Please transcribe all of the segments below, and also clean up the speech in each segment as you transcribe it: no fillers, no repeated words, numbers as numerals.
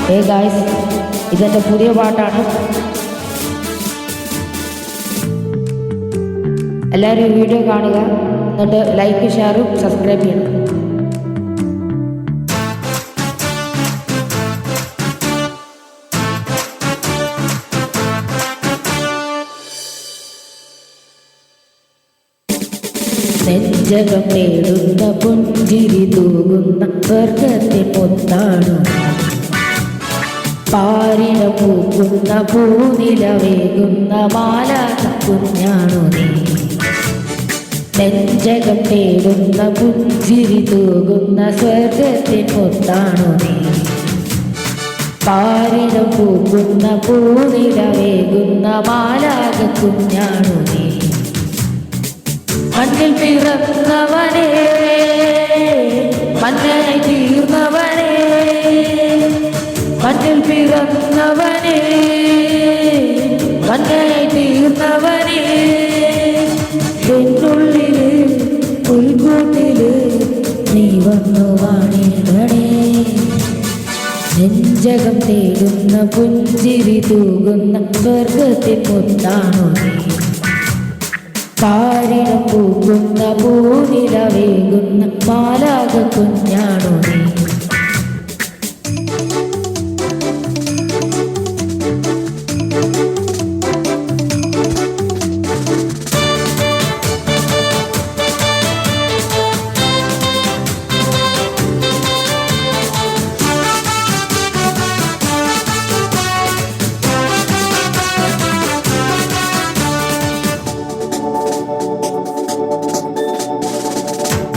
Hey guys, ഇതെൻ്റെ പുതിയ പാട്ടാണ്. എല്ലാവരും ഈ വീഡിയോ കാണുക, എന്നിട്ട് ലൈക്ക്, ഷെയറും സബ്സ്ക്രൈബ് ചെയ്യണം. നെഞ്ചകം നേടുന്ന പുഞ്ചിരി തൂകുന്ന സ്വർഗത്തിൻ മുത്താണു, പാരിട പൂക്കുന്ന പൂനിലവേകുന്ന മാലാഖ കുഞ്ഞാണു നീ. നെഞ്ചകം നേടുന്ന പുഞ്ചിരി തൂകുന്ന സ്വർഗത്തിൻ മുത്താണു നീ, പാരിട പൂക്കുന്ന പൂനിലവേകുന്ന മാലാഖ കുഞ്ഞാണു നീ. മണ്ണിൽ പിറന്നവനേ, മണ്ണായി തീർന്നവനേ, മണ്ണിൽ പിറന്നവനേ, മണ്ണായി തീർന്നവനേ, എന്നുള്ളില് പുൽക്കൂട്ടില് നീ വന്നു വാണിടണേ. നെഞ്ചകം തേടുന്ന പുഞ്ചിരി തൂകുന്ന സ്വർഗത്തിൻ മുത്താണു നീ, പാരിടം പൂക്കുന്ന പൂനിലവേകുന്ന മാലാഖ കുഞ്ഞാണു നീ.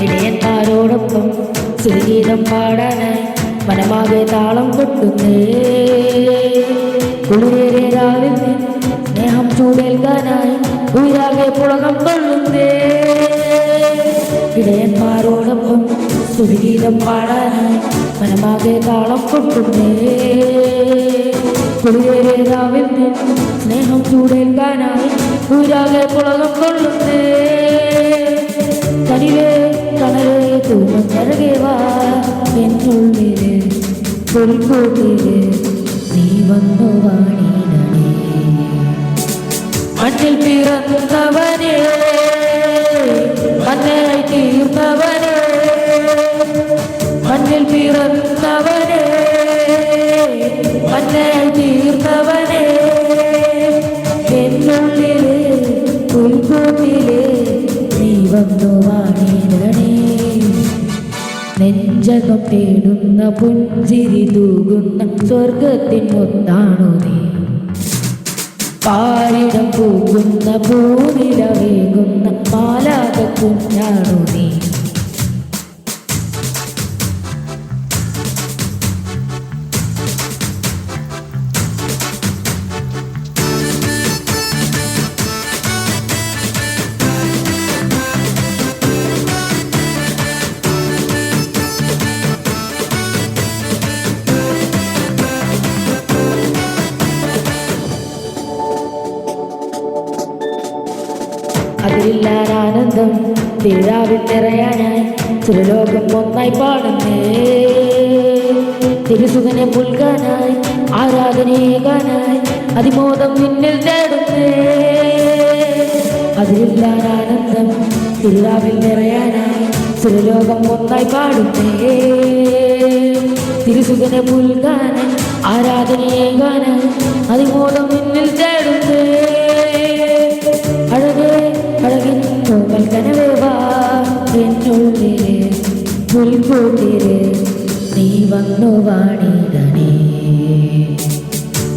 ഇടയന്മാരോടൊപ്പം സുഗീതം പാടാനായി മനമാകെ താളം കൊട്ടുന്നേ. കുളിരേറിയ രാവിൽ സ്നേഹം ചൂടേൽക്കാനായി ഉയരാകെ പുളകം കൊള്ളുന്നേ. ഇടയന്മാരോടൊപ്പം സുഗീതം പാടാനായി മനമാകെ താളം കൊട്ടുന്നേ. കുളിരേറിയ രാവിൽ സ്നേഹം ചൂടേൽക്കാനായി ഉയരാകെ പുളകം കൊള്ളുന്നേ. കനിലേ കണലേ തൂമഞ്ഞഴകേ വാ, എന്നുള്ളില് പുൽക്കൂട്ടില് നീ വന്നു വാണിടണേ. മണ്ണിൽ പിറന്നവനേ, മണ്ണായി തീർന്നവനേ, മണ്ണിൽ പിറന്നവനേ, മണ്ണായി തീർന്നവനേ, എന്നുള്ളില് പുൽക്കൂട്ടില് നീ വന്നു വാണിടണേ. നെഞ്ചകം തേടുന്ന പുഞ്ചിരി തൂകുന്ന സ്വർഗത്തിൻ മുത്താണു നീ, പാരിടം പൂക്കുന്ന പൂനിലവേകുന്ന മാലാഖ കുഞ്ഞാണു നീ. അതിലില്ലാനന്ദം തിരുരാവിൽ നിറയാനായി തിരുലോകം ഒന്നായി പാടുന്നേ. തിരുസുഖനെ പുൽകാനായി ആരാധനയേകാനായി അതിമോദം നിന്നിൽ തേടുന്നേ. അതിലില്ലാനന്ദം തിരുരാവിൽ നിറയാനായി തിരുലോകം ഒന്നായി പാടുന്നേ. തിരുസുഖനെ പുൽകാനായി ആരാധനയേകാനായി അതിമോദം നിന്നിൽ തേടുന്നേ. അഴകേ അഴകിൻ കോമൽ കനവേ വാ, എന്നുള്ളില് പുൽക്കൂട്ടില് നീ വന്നു വാണിടണേ.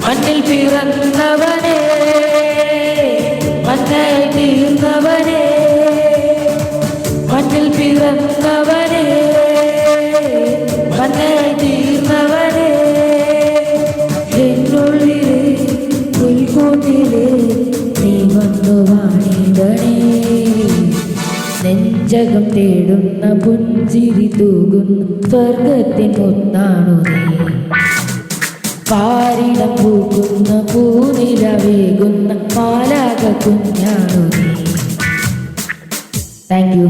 മണ്ണിൽ പിറന്നവനേ, മണ്ണായി തീർന്നവനേ, മണ്ണിൽ പിറന്നവനേ, മണ്ണായി തീർന്നവനേ, എന്നുള്ളില് പുൽക്കൂട്ടില് നീ വന്നു വാണിടണേ. നെഞ്ചകം തേടുന്ന പുഞ്ചിരി തൂകുന്ന സ്വർഗത്തിൻ മുത്താണു നീ, പാരിടം പൂക്കുന്ന പൂനിലവേകുന്ന മാലാഖ കുഞ്ഞാണു നീ. Thank you.